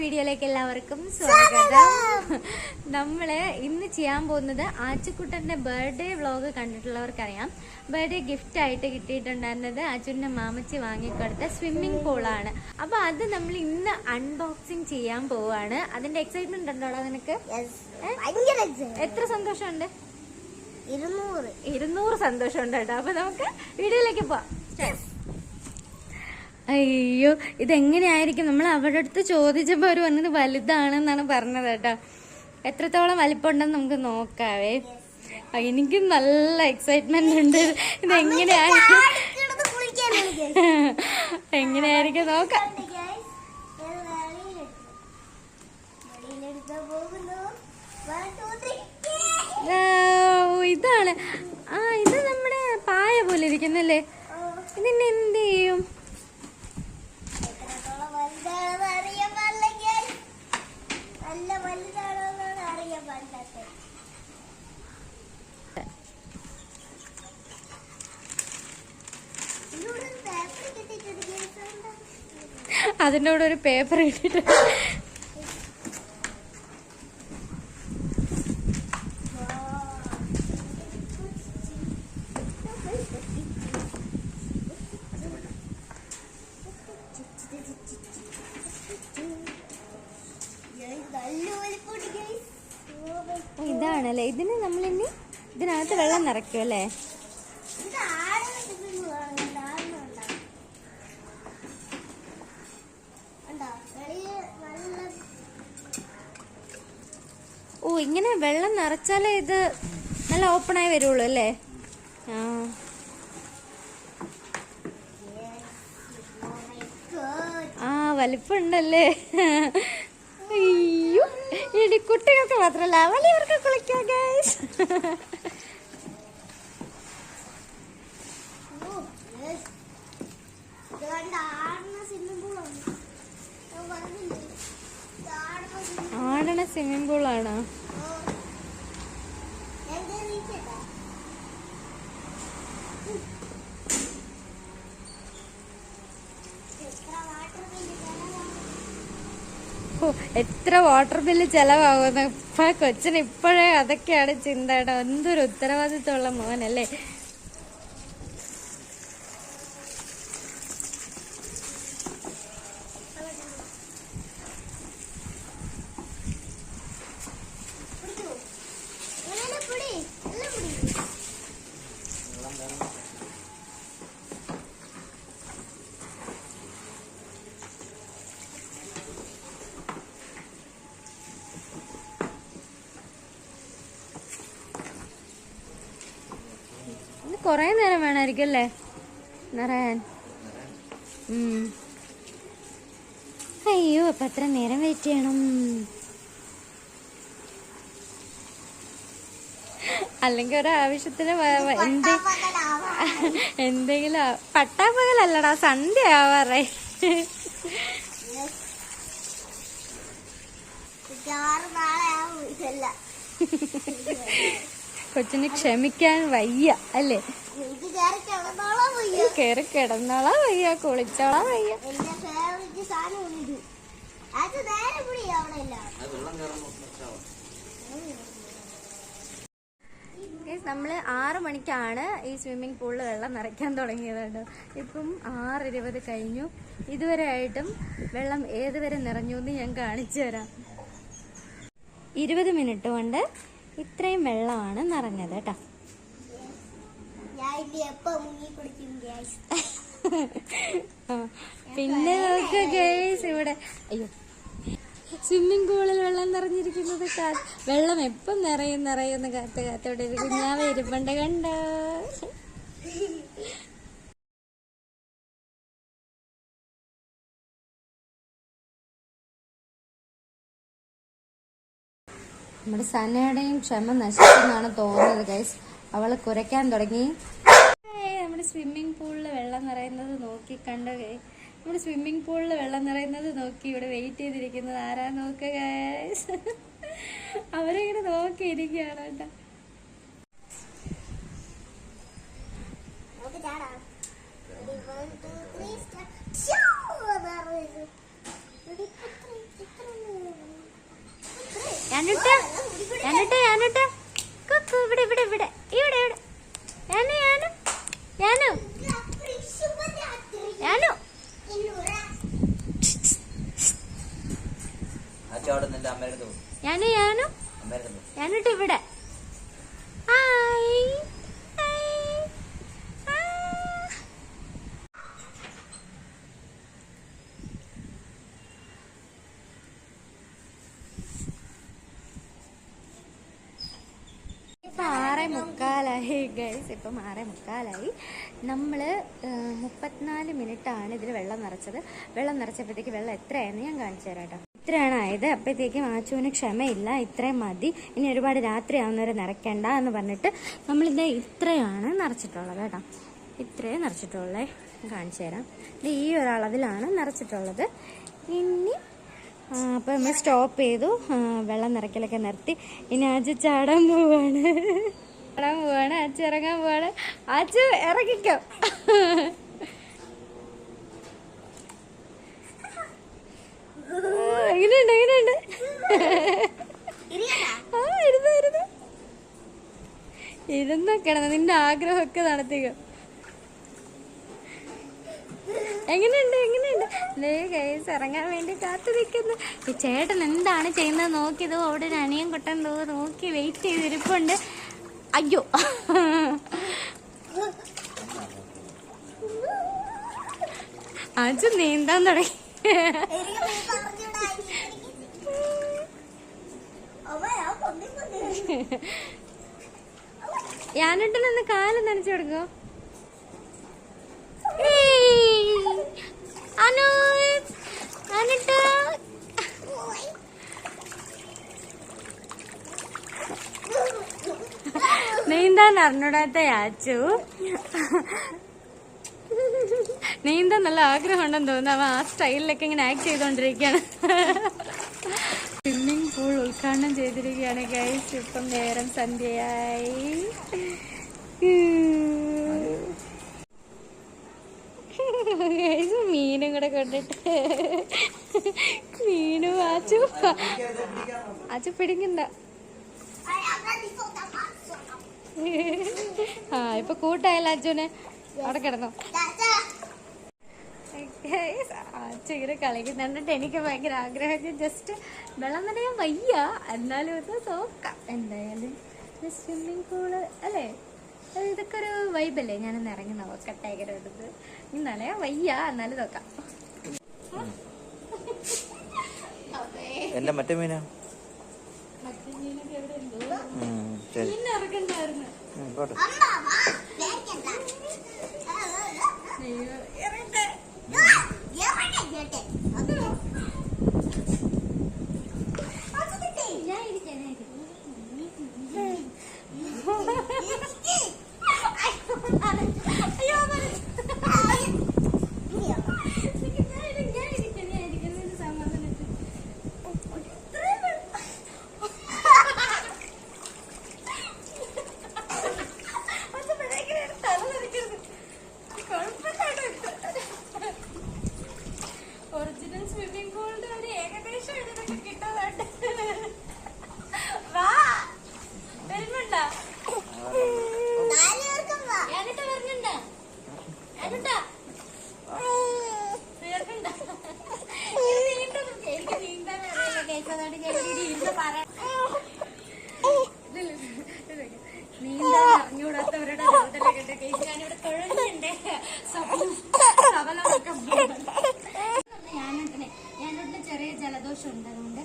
വീഡിയോയിലേക്ക് എല്ലാവർക്കും സ്വാഗതം. നമ്മള് ഇന്ന് ചെയ്യാൻ പോകുന്നത് ആച്ചുക്കുട്ടന്റെ ബർത്ത്ഡേ വ്ളോഗ് കണ്ടിട്ടുള്ളവർക്കറിയാം. ബർത്ത്ഡേ ഗിഫ്റ്റ് ആയിട്ട് കിട്ടിയിട്ടുണ്ടായിരുന്നത് അച്ഛൻ്റെ മാമച്ചി വാങ്ങിക്കൊടുത്ത സ്വിമ്മിംഗ് പൂളാണ്. അപ്പൊ അത് നമ്മൾ ഇന്ന് അൺബോക്സിങ് ചെയ്യാൻ പോവാണ്. അതിന്റെ എക്സൈറ്റ്മെന്റ് ഉണ്ടോടാ നിനക്ക്? എത്ര സന്തോഷമുണ്ട്? 200 സന്തോഷമുണ്ട് കേട്ടോ. അപ്പൊ നമുക്ക് വീഡിയോയിലേക്ക് പോവാം. അയ്യോ, ഇതെങ്ങനെയായിരിക്കും? നമ്മൾ അവരുടെ അടുത്ത് ചോദിച്ചപ്പോൾ അവർ വന്നത് വലുതാണെന്നാണ് പറഞ്ഞത് കേട്ടോ. എത്രത്തോളം വലിപ്പമുണ്ടെന്ന് നമുക്ക് നോക്കാവേ. എനിക്ക് നല്ല എക്സൈറ്റ്മെന്റ് ഉണ്ട്. ഇതെങ്ങനെയായിരിക്കും എങ്ങനെയായിരിക്കും നോക്കാം. ഇതാണ് ഇത് നമ്മുടെ പായ പോലെ ഇരിക്കുന്നല്ലേ. ഇതിന്റെ എന്ത് ചെയ്യും? അതിൻ്റെ കൂടെ ഒരു പേപ്പർ ഇട്ടിട്ട് ഇതാണല്ലേ. ഇതിന് നമ്മളിനി ഇതിനകത്ത് വെള്ളം നിറയ്ക്കും അല്ലേ? ഓ, ഇങ്ങനെ വെള്ളം നിറച്ചാലേ ഇത് നല്ല ഓപ്പൺ ആയി വരുള്ളൂ അല്ലേ? ആ വലിപ്പുണ്ടല്ലേ. അയ്യോ, ഇനി കുട്ടികൾക്ക് മാത്രല്ല വലിയവർക്ക് കുളിക്കാം ഗൈസ്. ആടണ സ്വിമ്മിംഗ് പൂളാണോ? എത്ര വാട്ടർ ബില്ല് ചെലവാകുന്നു. ഇപ്പൊ കൊച്ചിന് ഇപ്പോഴേ അതൊക്കെയാണ് ചിന്ത. എന്തൊരു ഉത്തരവാദിത്തമുള്ള മോനല്ലേ. കൊറേ നേരം വേണമായിരിക്കും അല്ലേ നിറയാൻ? അയ്യോ, അപ്പൊ അത്ര നേരം വെയിറ്റ് ചെയ്യണം. അല്ലെങ്കിൽ ഒരാവശ്യത്തിന് എന്തെങ്കിലും പട്ടാപ്പകലല്ലടാ, സൺഡേ ആവാറേ. കൊച്ചിന് ക്ഷമിക്കാൻ വയ്യ അല്ലേ? കേറി കിടന്നോളാ വയ്യ, കുളിച്ചോളാ വയ്യ. നമ്മള് 6 മണിക്കാണ് ഈ സ്വിമ്മിംഗ് പൂളിൽ വെള്ളം നിറയ്ക്കാൻ തുടങ്ങിയത് കേട്ടോ. ഇപ്പം 6:20 കഴിഞ്ഞു. ഇതുവരെ ആയിട്ടും വെള്ളം ഏതുവരെ നിറഞ്ഞു എന്ന് ഞാൻ കാണിച്ചു തരാം. 20 മിനിറ്റ് കൊണ്ട് ഇത്രയും വെള്ളമാണ് നിറഞ്ഞത് കേട്ടോ. പിന്നെ നോക്ക് ഗൈസ്, ഇവിടെ അയ്യോ സ്വിമ്മിംഗ് പൂളിൽ വെള്ളം നിറഞ്ഞിരിക്കുന്നത്. വെള്ളം എപ്പം നിറയുന്ന കാത്തോടെ ഒരു കുഞ്ഞാവ ഇരിപ്പുണ്ട് കണ്ടോ. നമ്മുടെ സനയുടെയും ക്ഷമ നശിച്ചെന്നാണ് തോന്നുന്നത് ഗൈസ്. അവള് കുരയ്ക്കാൻ തുടങ്ങി. നമ്മുടെ സ്വിമ്മിംഗ് പൂളിൽ വെള്ളം നിറയുന്നത് നോക്കി കണ്ടോ ഗൈസ്. നമ്മുടെ സ്വിമ്മിംഗ് പൂളിൽ വെള്ളം നിറയുന്നത് നോക്കി ഇവിടെ വെയിറ്റ് ചെയ്തിരിക്കുന്നത് ആരാ നോക്കുക ഗൈസ്. അവരിങ്ങനെ നോക്കിയിരിക്കുകയാണ് കേട്ടോ. ഞാനിട്ട കുക്കു ഇവിടെ ഇവിടെ ഇവിടെ ഇവിടെ ഇവിടെ ഞാനു ഞാനു ഞാനു ഞാനു ഞാനു ഞാനിട്ട് ഇവിടെ ഇപ്പം 6:45 ഗൈസ്. ഇപ്പം 6:45. നമ്മൾ 34 മിനിറ്റാണ് ഇതിൽ വെള്ളം നിറച്ചത്. വെള്ളം നിറച്ചപ്പോഴത്തേക്ക് വെള്ളം എത്രയാണെന്ന് ഞാൻ കാണിച്ചു തരാം കേട്ടോ. ഇത്രയാണ് ആയത്. അപ്പോഴത്തേക്കും ആച്ചുവിന് ക്ഷമയില്ല, ഇത്രയും മതി, ഇനി ഒരുപാട് രാത്രി ആവുന്നവരെ നിറയ്ക്കണ്ട എന്ന് പറഞ്ഞിട്ട് നമ്മളിത് ഇത്രയാണ് നിറച്ചിട്ടുള്ളത് കേട്ടോ. ഇത്രയും നിറച്ചിട്ടുള്ളേ കാണിച്ചു തരാം. ഇത് ഈ ഒരളവിലാണ് നിറച്ചിട്ടുള്ളത്. ഇനി അപ്പോൾ നമ്മൾ സ്റ്റോപ്പ് ചെയ്തു, വെള്ളം നിറയ്ക്കലൊക്കെ നിർത്തി. ഇനി ആച്ചു ചാടാൻ പോവാണ്. ആച്ചു ഇറങ്ങാൻ പോവാണ്. ആച്ചു ഇറങ്ങിക്കോ. എങ്ങനെയുണ്ട് ഇരുന്നൊക്കെയാണ് നിന്റെ ആഗ്രഹമൊക്കെ നടത്തിക്കോ. എങ്ങനെയുണ്ട് ഗൈസ് ഇറങ്ങാൻ വേണ്ടി കാത്തു നിൽക്കുന്നു. ഈ ചേട്ടൻ എന്താണ് ചെയ്യുന്നത് നോക്കിയത്. അവിടെ ഒരു അനിയൻ കൊട്ടൻ നോക്കി വെയിറ്റ് ചെയ്തിരിപ്പുണ്ട്. അയ്യോ ആച്ചു നീന്താൻ തുടങ്ങി. ഞാനിട്ടൊന്ന് കാലം നനച്ചു കൊടുക്കോ. നീന്താൻ അറിഞ്ഞൂടാത്ത ആച്ചു നീന്താൻ നല്ല ആഗ്രഹം ഉണ്ടെന്ന് തോന്നുന്നു. അവൻ ആ സ്റ്റൈലിലൊക്കെ ഇങ്ങനെ ആക്ട് ചെയ്തോണ്ടിരിക്കുകയാണ്. സ്വിമ്മിംഗ് പൂൾ ഉദ്ഘാടനം ചെയ്തിരിക്കുകയാണ് ഗൈസ്. ഇപ്പം നേരം സന്ധ്യയായി. മീനും കൂടെ കൊണ്ടിട്ട് മീനും ആച്ചു പിടിക്കണ്ട. ഇപ്പൊ കൂട്ടായല്ലോ അച്ചുവിന്. അവിടെ കിടന്നു. ആച്ചു ഇങ്ങനെ കളിക്കുന്നുണ്ടിട്ട് എനിക്ക് ഭയങ്കര ആഗ്രഹം. ജസ്റ്റ് വെള്ളം നനയാൻ വയ്യ, എന്നാലും ഒന്ന് നോക്കാം. എന്തായാലും സ്വിമ്മിങ് പൂള് അല്ലേ, ഇതൊക്കെ ഒരു വൈബല്ലേ. ഞാനൊന്ന് ഇറങ്ങി നോക്കട്ടെ. എടുത്ത് നനയാ വയ്യ, എന്നാലും നോക്കാം. എന്റെ മറ്റേ മീനാ ഇറക്കണ്ടായിരുന്നു. ഒറിജിനൽ സ്വിമ്മിംഗ് പൂളിന്റെ ഒരു ഏകദേശം ഇതൊക്കെ കിട്ടാറുണ്ട്. വാ വരുന്നുണ്ടോ? ഞാനിട്ട് വരുന്നുണ്ടോ? ഞാനിട്ടാ എനിക്ക് നീന്താൻ അറിയില്ല കേസോട് ഇരുന്ന് പറയാം. നീന്താൻ അറിഞ്ഞുകൂടാത്തവരുടെ കേസ് ഞാനിവിടെ തൊഴിലുണ്ട്. സബലമൊക്കെ ഞാനിട്ട് ചെറിയ ജലദോഷം ഉണ്ട്.